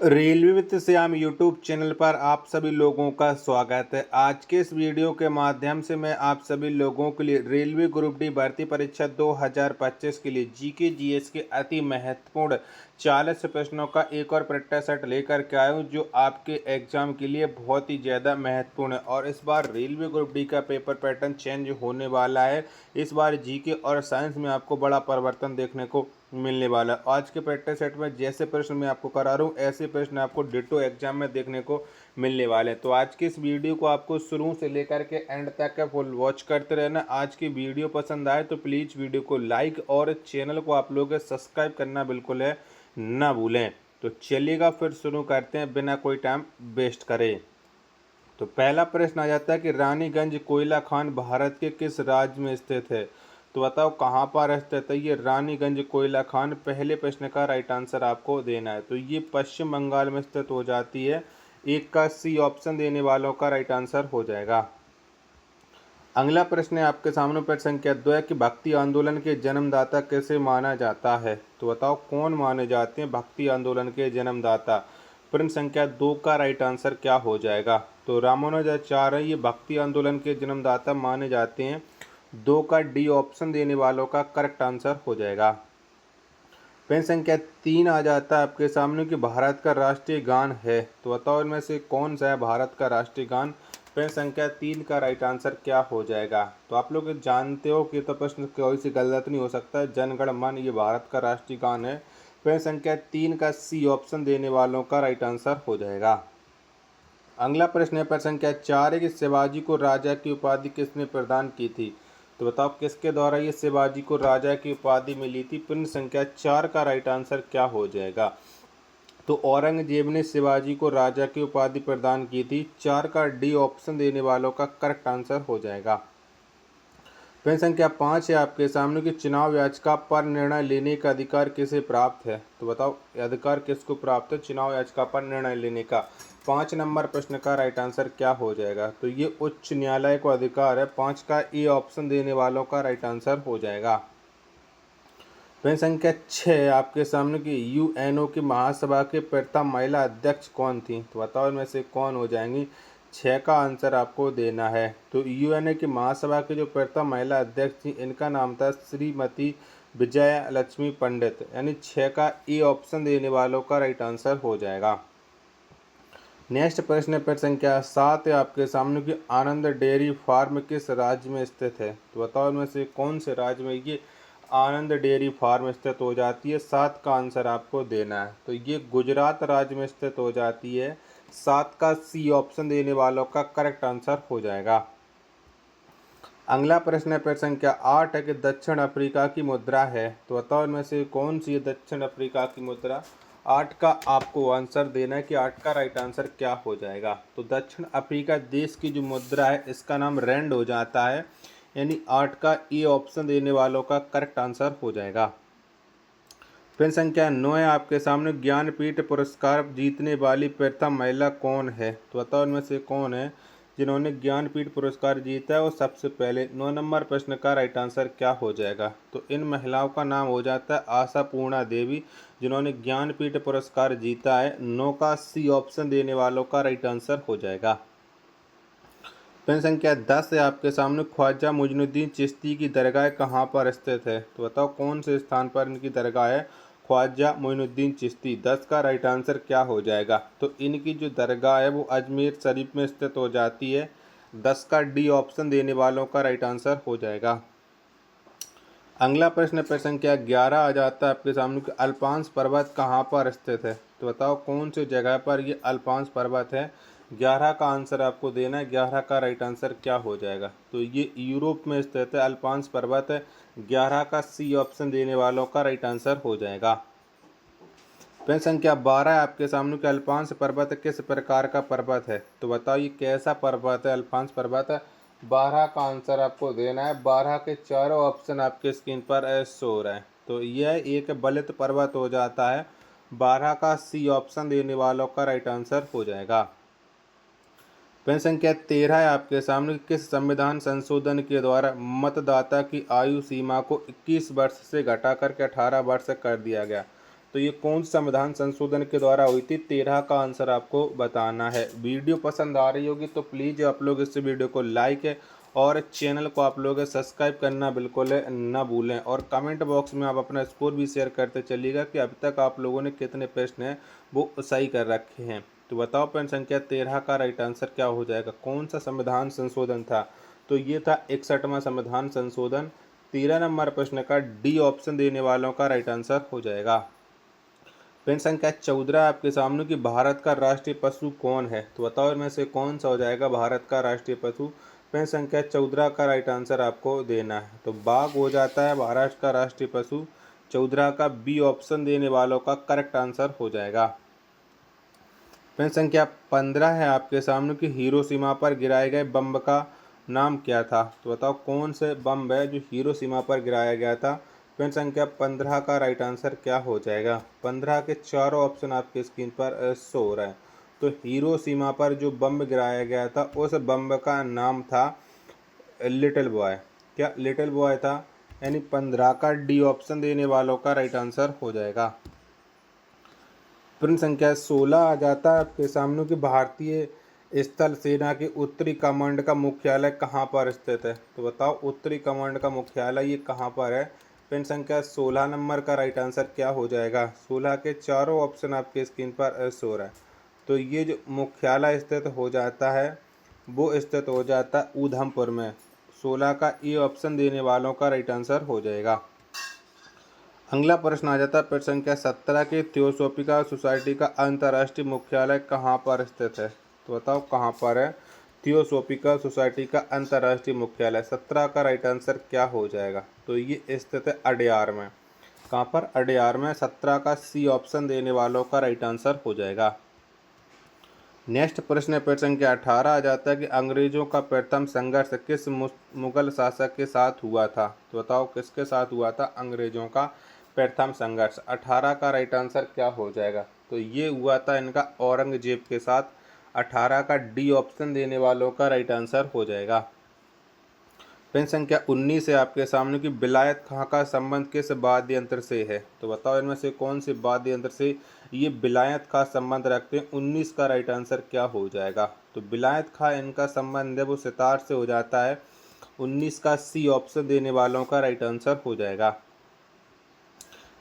Railway वित्त Shyam YouTube channel पर आप सभी लोगों का स्वागत है। आज के इस वीडियो के माध्यम से मैं आप सभी लोगों के लिए रेलवे ग्रुप डी भर्ती परीक्षा 2025 के लिए जीके जीएस के अति महत्वपूर्ण 40 प्रश्नों का एक और प्रैक्टिस सेट लेकर के आया हूँ, जो आपके एग्जाम के लिए बहुत ही ज़्यादा महत्वपूर्ण है। और इस बार रेलवे ग्रुप डी का पेपर पैटर्न चेंज होने वाला है। इस बार जीके और साइंस में आपको बड़ा परिवर्तन देखने को मिलने वाला है। आज के प्रैक्टिस सेट में जैसे प्रश्न मैं आपको करा रहा हूँ, ऐसे प्रश्न आपको डिटो एग्जाम में देखने को मिलने वाले हैं। तो आज की इस वीडियो को आपको शुरू से लेकर के एंड तक का फुल वॉच करते रहना। आज की वीडियो पसंद आए तो प्लीज़ वीडियो को लाइक और चैनल को आप लोग सब्सक्राइब करना बिल्कुल है ना भूलें। तो चलिएगा फिर शुरू करते हैं बिना कोई टाइम वेस्ट करे। तो पहला प्रश्न आ जाता है कि रानीगंज कोयला खान भारत के किस राज्य में स्थित है। तो बताओ कहाँ पर स्थित है ये रानीगंज कोयला खान। पहले प्रश्न का राइट आंसर आपको देना है। तो ये पश्चिम बंगाल में स्थित हो जाती है। एक का सी ऑप्शन देने वालों का राइट आंसर हो जाएगा। अगला प्रश्न है आपके सामने प्रश्न संख्या 2 है कि भक्ति आंदोलन के जन्मदाता किसे माना जाता है। तो बताओ कौन माने जाते हैं भक्ति आंदोलन के जन्मदाता। प्रश्न संख्या 2 का राइट आंसर क्या हो जाएगा। तो रामानुजाचार्य ये भक्ति आंदोलन के जन्मदाता माने जाते हैं। 2 का डी ऑप्शन देने वालों का करेक्ट आंसर हो जाएगा। प्रश्न संख्या 3 आ जाता है आपके सामने कि भारत का राष्ट्रीय गान है। तो बताओ इनमें से कौन सा है भारत का राष्ट्रीय गान। प्रश्न संख्या 3 का राइट आंसर क्या हो जाएगा। तो आप लोग जानते हो कि तो प्रश्न कोई सी गलत नहीं हो सकता। जन गण मन ये भारत का राष्ट्रीय गान है। प्रश्न संख्या 3 का सी ऑप्शन देने वालों का राइट आंसर हो जाएगा। अगला प्रश्न है प्रश्न संख्या 4 है कि शिवाजी को राजा की उपाधि किसने प्रदान की थी। तो बताओ किसके द्वारा ये शिवाजी को राजा की उपाधि मिली थी। प्रश्न संख्या 4 का राइट आंसर क्या हो जाएगा। तो औरंगजेब ने शिवाजी को राजा की उपाधि प्रदान की थी। 4 का डी ऑप्शन देने वालों का करेक्ट आंसर हो जाएगा। प्रश्न संख्या 5 है आपके सामने कि चुनाव याचिका पर निर्णय लेने का अधिकार किसे प्राप्त है। तो बताओ अधिकार किसको प्राप्त है चुनाव याचिका पर निर्णय लेने का। 5 नंबर प्रश्न का राइट आंसर क्या हो जाएगा। तो ये उच्च न्यायालय को अधिकार है। 5 का ए ऑप्शन देने वालों का राइट आंसर हो जाएगा। प्रश्न संख्या 6 आपके सामने की यूएनओ की महासभा के प्रथम महिला अध्यक्ष कौन थी। तो बताओ इनमें से कौन हो जाएंगी। 6 का आंसर आपको देना है। तो यूएनओ की महासभा के जो प्रथम महिला अध्यक्ष थी इनका नाम था श्रीमती विजया लक्ष्मी पंडित। यानी 6 का ए ऑप्शन देने वालों का राइट आंसर हो जाएगा। नेक्स्ट प्रश्न प्रश्न संख्या 7 है आपके सामने की आनंद डेयरी फार्म किस राज्य में स्थित है। तो बताओ इनमें से कौन से राज्य में ये आनंद डेयरी फार्म स्थित हो जाती है। 7 का आंसर आपको देना है। तो ये गुजरात राज्य में स्थित हो जाती है। 7 का सी ऑप्शन देने वालों का करेक्ट आंसर हो जाएगा। अगला प्रश्न है प्रश्न संख्या 8 है कि दक्षिण अफ्रीका की मुद्रा है। तो बताओ इनमें से कौन सी है दक्षिण अफ्रीका की मुद्रा। 8 का आपको आंसर देना है कि 8 का राइट आंसर क्या हो जाएगा। तो दक्षिण अफ्रीका देश की जो मुद्रा है इसका नाम रैंड हो जाता है। यानी 8 का ए ऑप्शन देने वालों का करेक्ट आंसर हो जाएगा। प्रश्न संख्या 9 है आपके सामने ज्ञानपीठ पुरस्कार जीतने वाली प्रथम महिला कौन है। तो बताओ इनमें से कौन है जिन्होंने ज्ञानपीठ पुरस्कार जीता है। और सबसे पहले 9 नंबर प्रश्न का राइट आंसर क्या हो जाएगा। तो इन महिलाओं का नाम हो जाता है आशा पूर्णा देवी, जिन्होंने ज्ञानपीठ पुरस्कार जीता है। 9 का सी ऑप्शन देने वालों का राइट आंसर हो जाएगा। प्रश्न संख्या 10 है आपके सामने ख्वाजा मुइनुद्दीन चिश्ती की दरगाह कहाँ पर स्थित है। तो बताओ कौन से स्थान पर इनकी दरगाह है ख्वाजा मुइनुद्दीन चिश्ती। 10 का राइट आंसर क्या हो जाएगा। तो इनकी जो दरगाह है वो अजमेर शरीफ में स्थित हो जाती है। 10 का डी ऑप्शन देने वालों का राइट आंसर हो जाएगा। अगला प्रश्न प्रश्न संख्या 11 आ जाता है आपके सामने कि अल्पांश पर्वत कहाँ पर स्थित है। तो बताओ कौन सी जगह पर ये अल्पांश पर्वत है। 11 का आंसर आपको देना है। 11 का राइट आंसर क्या हो जाएगा। तो ये यूरोप में स्थित है अल्पांश पर्वत है। 11 का सी ऑप्शन देने वालों का राइट आंसर हो जाएगा। प्रश्न संख्या 12 है आपके सामने कि अल्पांश पर्वत किस प्रकार का पर्वत है। तो बताओ ये कैसा पर्वत है अल्पांश पर्वत है। 12 का आंसर आपको देना है। 12 के चारों ऑप्शन आपके स्क्रीन पर शो हो रहे हैं। तो यह एक बलित पर्वत हो जाता है। 12 का सी ऑप्शन देने वालों का राइट आंसर हो जाएगा। प्रश्न संख्या 13 है आपके सामने किस संविधान संशोधन के द्वारा मतदाता की आयु सीमा को 21 वर्ष से घटा करके 18 वर्ष कर दिया गया। तो ये कौन संविधान संशोधन के द्वारा हुई थी? 13 का आंसर आपको बताना है। वीडियो पसंद आ रही होगी तो प्लीज़ आप लोग इस वीडियो को लाइक है और चैनल को आप लोग सब्सक्राइब करना बिल्कुल ना भूलें, और कमेंट बॉक्स में आप अपना स्कोर भी शेयर करते चलिएगा कि अभी तक आप लोगों ने कितने प्रश्न हैं वो सही कर रखे हैं। तो बताओ प्रश्न संख्या 13 का राइट आंसर क्या हो जाएगा? कौन सा संविधान संशोधन था? तो ये था 61वां संविधान संशोधन। 13 नंबर प्रश्न का डी ऑप्शन देने वालों का राइट आंसर हो जाएगा। प्रश्न संख्या 14 आपके सामने कि भारत का राष्ट्रीय पशु कौन है? तो बताओ इनमें से कौन सा हो जाएगा भारत का राष्ट्रीय पशु? प्रश्न संख्या 14 का राइट आंसर आपको देना है। तो बाघ हो जाता है महाराष्ट्र का राष्ट्रीय पशु। 14 का बी ऑप्शन देने वालों का करेक्ट आंसर हो जाएगा। प्रश्न संख्या 15 है आपके सामने कि हिरोशिमा पर गिराए गए बम का नाम क्या था? तो बताओ कौन से बम है जो हिरोशिमा पर गिराया गया था? प्रश्न संख्या 15 का राइट आंसर क्या हो जाएगा? 15 के चारों ऑप्शन आपके स्क्रीन पर शो हो रहा है। तो हिरोशिमा पर जो बम गिराया गया था उस बम का नाम था लिटिल बॉय। क्या लिटिल बॉय था? यानी 15 का डी ऑप्शन देने वालों का राइट आंसर हो जाएगा। प्रश्न संख्या 16 आ जाता है आपके सामने कि भारतीय स्थल सेना के उत्तरी कमांड का मुख्यालय कहाँ पर स्थित है? तो बताओ उत्तरी कमांड का मुख्यालय ये कहाँ पर है? प्रश्न संख्या 16 नंबर का राइट आंसर क्या हो जाएगा? 16 के चारों ऑप्शन आपके स्क्रीन पर शो रहा है। तो ये जो मुख्यालय स्थित हो जाता है वो स्थित हो जाता है उधमपुर में। 16 का ए ऑप्शन देने वालों का राइट आंसर हो जाएगा। अगला प्रश्न आ जाता है प्रश्न संख्या 17 के थियोसॉफिकल सोसाइटी का अंतर्राष्ट्रीय मुख्यालय कहाँ पर स्थित है? तो बताओ कहाँ पर है थियोसॉफिकल सोसाइटी का अंतर्राष्ट्रीय मुख्यालय? 17 का राइट आंसर क्या हो जाएगा? तो ये स्थित है अडयार में। कहाँ पर? अडयार में। 17 का सी ऑप्शन देने वालों का राइट आंसर हो जाएगा। नेक्स्ट प्रश्न संख्या 18 आ जाता है कि अंग्रेजों का प्रथम संघर्ष किस मुगल शासक के साथ हुआ था? तो बताओ किसके साथ हुआ था अंग्रेजों का प्रथम संघर्ष? 18 का राइट आंसर क्या हो जाएगा? तो ये हुआ था इनका औरंगजेब के साथ। 18 का डी ऑप्शन देने वालों का राइट आंसर हो जाएगा। प्रश्न संख्या 19 है आपके सामने कि विलायत खां का संबंध किस वाद्य यंत्र से है? तो बताओ इनमें से कौन से वाद्य यंत्र से ये विलायत खां संबंध रखते हैं? 19 का राइट आंसर क्या हो जाएगा? तो विलायत खां इनका संबंध है वो सितार से हो जाता है। 19 का सी ऑप्शन देने वालों का राइट आंसर हो जाएगा।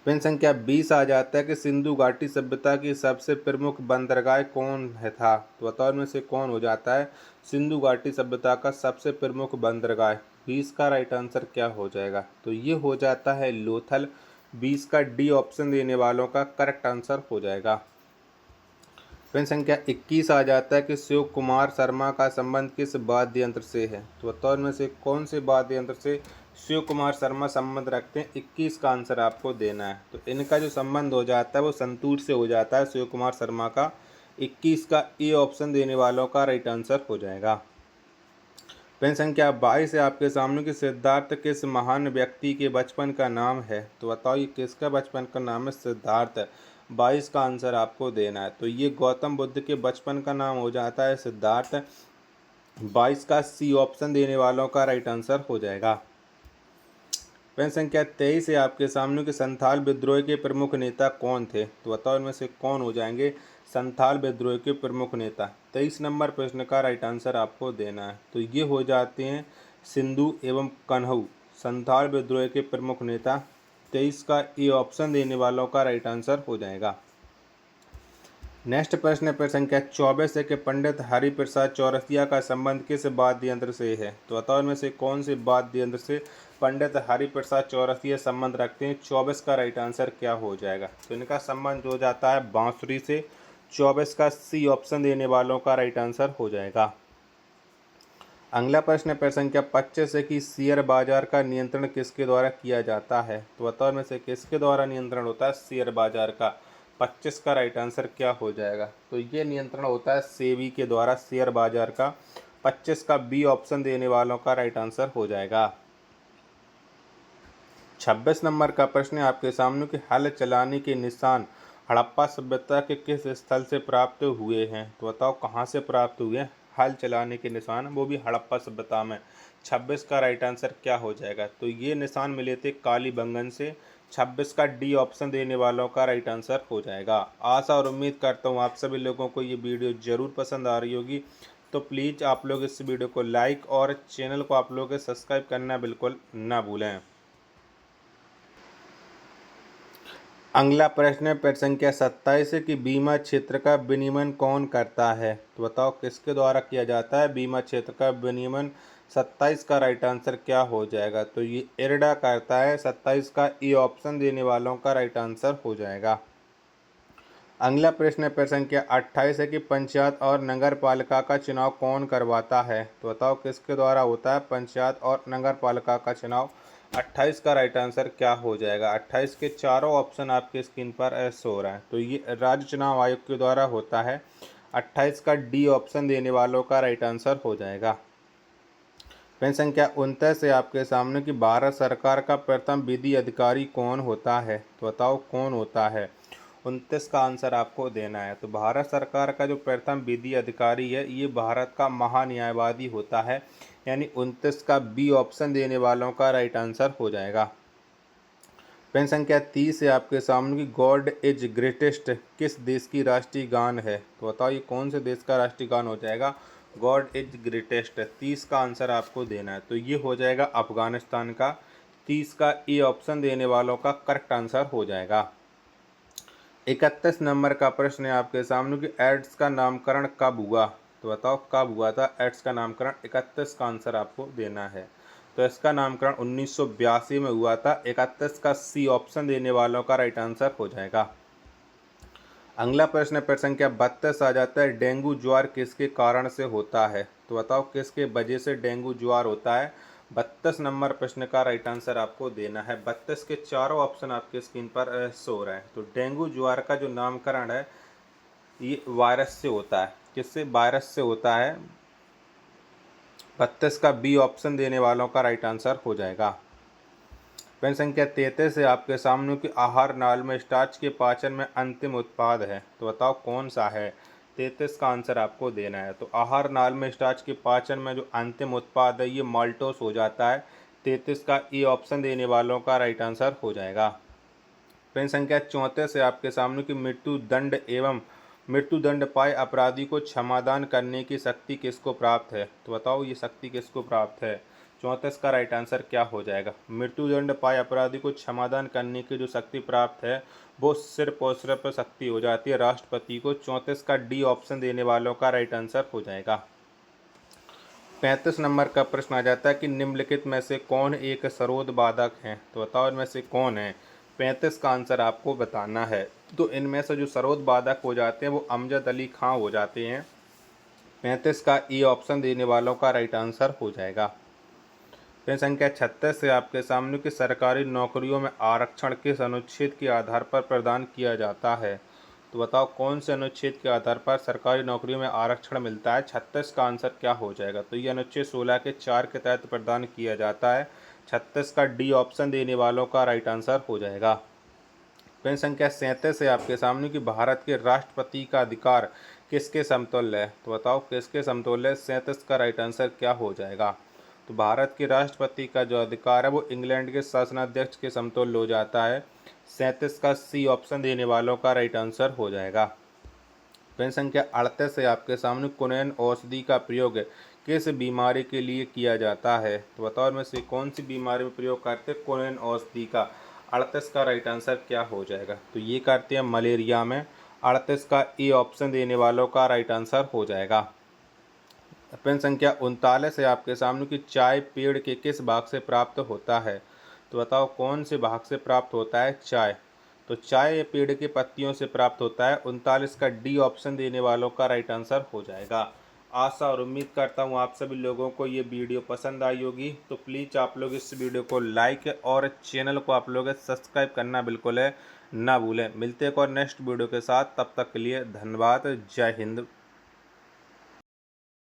प्रश्न संख्या 20 आ जाता है कि सिंधु घाटी सभ्यता की सबसे प्रमुख बंदरगाह कौन है था? तो बताओ इनमें से कौन हो जाता है सिंधु घाटी सभ्यता का सबसे प्रमुख बंदरगाह? 20 का राइट आंसर क्या हो जाएगा? तो ये हो जाता है लोथल। 20 का डी ऑप्शन देने वालों का करेक्ट आंसर हो जाएगा। प्रश्न संख्या 21 आ जाता है कि शिव कुमार शर्मा का संबंध किस वाद्य यंत्र से है? तो बताओ इनमें से कौन से वाद्य यंत्र से शिव कुमार शर्मा संबंध रखते हैं? 21 का आंसर आपको देना है। तो इनका जो संबंध हो जाता है वो संतूर से हो जाता है शिव कुमार शर्मा का। 21 का ए ऑप्शन देने वालों का राइट आंसर हो जाएगा। प्रश्न संख्या 22 है आपके सामने कि सिद्धार्थ किस महान व्यक्ति के बचपन का नाम है? तो बताओ ये किसका बचपन का नाम है? सिद्धार्थ। 22 का आंसर आपको देना है। तो ये गौतम बुद्ध के बचपन का नाम हो जाता है सिद्धार्थ। 22 का सी ऑप्शन देने वालों का राइट आंसर हो जाएगा। प्रश्न संख्या 23 है आपके सामने कि संथाल विद्रोह के प्रमुख नेता कौन थे? तो बताओ इनमें से कौन हो जाएंगे संथाल विद्रोह के प्रमुख नेता? 23 नंबर प्रश्न का राइट आंसर आपको देना है। तो ये हो जाते हैं सिंधु एवं कन्हू, संथाल विद्रोह के प्रमुख नेता। 23 का ए ऑप्शन देने वालों का राइट आंसर हो जाएगा। नेक्स्ट प्रश्न है प्रश्न संख्या 24 है कि पंडित हरिप्रसाद चौरसिया का संबंध किस वाद्य यंत्र से है? तो बताओ इनमें से कौन से वाद्य यंत्र से पंडित हरिप्रसाद चौरसिया संबंध रखते हैं? 24 का राइट आंसर क्या हो जाएगा? तो इनका संबंध हो जाता है बांसुरी से। 24 का सी ऑप्शन देने वालों का राइट आंसर हो जाएगा। अगला प्रश्न है प्रश्न संख्या 25 है कि शेयर बाजार का नियंत्रण किसके द्वारा किया जाता है? तो बताओ इनमें से किसके द्वारा नियंत्रण होता है शेयर बाजार का? 25 का राइट आंसर क्या हो जाएगा? तो ये नियंत्रण होता है सेबी के द्वारा शेयर बाजार का। 25 का बी ऑप्शन देने वालों का राइट आंसर हो जाएगा। 26 नंबर का प्रश्न है आपके सामने कि हल चलाने के निशान हड़प्पा सभ्यता के किस स्थल से प्राप्त हुए हैं? तो बताओ कहाँ से प्राप्त हुए हैं हल चलाने के निशान, वो भी हड़प्पा सभ्यता में? 26 का राइट आंसर क्या हो जाएगा? तो ये निशान मिले थे कालीबंगन से। 26 का डी ऑप्शन देने वालों का राइट आंसर हो जाएगा। आशा और उम्मीद करता हूँ आप सभी लोगों को ये वीडियो ज़रूर पसंद आ रही होगी। तो प्लीज़ आप लोग इस वीडियो को लाइक और चैनल को आप लोग सब्सक्राइब करना बिल्कुल ना भूलें। अगला प्रश्न है प्रश्न संख्या 27 है कि बीमा क्षेत्र का विनियमन कौन करता है। तो बताओ किसके द्वारा किया जाता है बीमा क्षेत्र का विनियमन। 27 का राइट आंसर क्या हो जाएगा। तो ये इरडा करता है। 27 का ई ऑप्शन देने वालों का राइट आंसर हो जाएगा। अगला प्रश्न है प्रश्न संख्या 28 है कि पंचायत और नगर पालिका का चुनाव कौन करवाता है। तो बताओ किसके द्वारा होता है पंचायत और नगर पालिका का चुनाव। 28 का राइट आंसर क्या हो जाएगा। 28 के चारों ऑप्शन आपके स्क्रीन पर शो हो रहा है। तो ये राज्य चुनाव आयोग के द्वारा होता है। 28 का डी ऑप्शन देने वालों का राइट आंसर हो जाएगा। प्रश्न संख्या 29 है आपके सामने कि भारत सरकार का प्रथम विधि अधिकारी कौन होता है। तो बताओ कौन होता है। 29 का आंसर आपको देना है। तो भारत सरकार का जो प्रथम विधि अधिकारी है ये भारत का महान्यायवादी होता है। यानी 29 का बी ऑप्शन देने वालों का राइट आंसर हो जाएगा। प्रश्न संख्या 30 है आपके सामने कि गॉड इज ग्रेटेस्ट किस देश की राष्ट्रीय गान है। तो बताओ ये कौन से देश का राष्ट्रीय गान हो जाएगा। गॉड इज ग्रेटेस्ट 30 का आंसर आपको देना है। तो ये हो जाएगा अफगानिस्तान का। 30 का ए ऑप्शन देने वालों का करेक्ट आंसर हो जाएगा। 31 नंबर का प्रश्न है आपके सामने कि एड्स का नामकरण कब हुआ। तो बताओ कब हुआ था एड्स का नामकरण। 31 का आंसर आपको देना है। तो इसका नामकरण 1982 में हुआ था। 31 का सी ऑप्शन देने वालों का राइट आंसर हो जाएगा। अगला प्रश्न प्रश्न संख्या 32 आ जाता है डेंगू ज्वार किसके कारण से होता है। तो बताओ किसके वजह से डेंगू ज्वार होता है। 32 नंबर प्रश्न का राइट आंसर आपको देना है। 32 के चारों ऑप्शन आपके स्क्रीन पर शो हो रहे हैं। तो डेंगू ज्वार का जो नामकरण है ये वायरस से होता है। किससे वायरस से होता है। 32 का बी ऑप्शन देने वालों का राइट आंसर हो जाएगा। प्रश्न संख्या 33 है आपके सामने कि आहार नाल में स्टार्च के पाचन में अंतिम उत्पाद है। तो बताओ कौन सा है। 33 का आंसर आपको देना है। तो आहार नाल में स्टार्च के पाचन में जो अंतिम उत्पाद है ये माल्टोस हो जाता है। 33 का ई ऑप्शन देने वालों का राइट आंसर हो जाएगा। प्रश्न संख्या 34 है आपके सामने कि मृत्युदंड पाए अपराधी को क्षमादान करने की शक्ति किसको प्राप्त है। तो बताओ ये शक्ति किसको प्राप्त है। 34 का राइट आंसर क्या हो जाएगा। मृत्युदंड पाए अपराधी को क्षमादान करने की जो शक्ति प्राप्त है वो सिर्फ और सिर्फ शक्ति हो जाती है राष्ट्रपति को। 34 का डी ऑप्शन देने वालों का राइट आंसर हो जाएगा। 35 नंबर का प्रश्न आ जाता है कि निम्नलिखित में से कौन एक सरोद बाधक है। तो बताओ इनमें से कौन है। 35 का आंसर आपको बताना है। तो इनमें से जो सरोद बाधक हो जाते हैं वो अमजद अली खां हो जाते हैं। 35 का ई ऑप्शन देने वालों का राइट आंसर हो जाएगा। प्रश्न संख्या 36 है आपके सामने कि सरकारी नौकरियों में आरक्षण किस अनुच्छेद के आधार पर प्रदान किया जाता है। तो बताओ कौन से अनुच्छेद के आधार पर सरकारी नौकरियों में आरक्षण मिलता है। 36 का आंसर क्या हो जाएगा। तो ये अनुच्छेद 16 के 4 के तहत प्रदान किया जाता है। 36 का डी ऑप्शन देने वालों का राइट आंसर हो जाएगा। प्रश्न संख्या 37 है आपके सामने कि भारत के राष्ट्रपति का अधिकार किसके समतुल्य है। तो बताओ किसके समतुल्य है। 37 का राइट आंसर क्या हो जाएगा। तो भारत के राष्ट्रपति का जो अधिकार है वो इंग्लैंड के शासनाध्यक्ष के समतुल्य हो जाता है। 37 का सी ऑप्शन देने वालों का राइट आंसर हो जाएगा। प्रश्न संख्या 38 है आपके सामने कुनैन औषधि का प्रयोग किस बीमारी के लिए किया जाता है। तो बताओ इनमें से कौन सी बीमारी में प्रयोग करते हैं कुनैन औषधि का। 38 का राइट आंसर क्या हो जाएगा। तो ये करते हैं मलेरिया में। 38 का ए ऑप्शन देने वालों का राइट आंसर हो जाएगा। प्रश्न संख्या 39 है आपके सामने कि चाय पेड़ के किस भाग से प्राप्त होता है। तो बताओ कौन से भाग से प्राप्त होता है चाय। तो चाय पेड़ के पत्तियों से प्राप्त होता है। 39 का डी ऑप्शन देने वालों का राइट आंसर हो जाएगा। आशा और उम्मीद करता हूँ आप सभी लोगों को ये वीडियो पसंद आई होगी। तो प्लीज़ आप लोग इस वीडियो को लाइक और चैनल को आप लोग सब्सक्राइब करना बिल्कुल है ना भूलें। मिलते हैं एक और नेक्स्ट वीडियो के साथ। तब तक के लिए धन्यवाद। जय हिंद।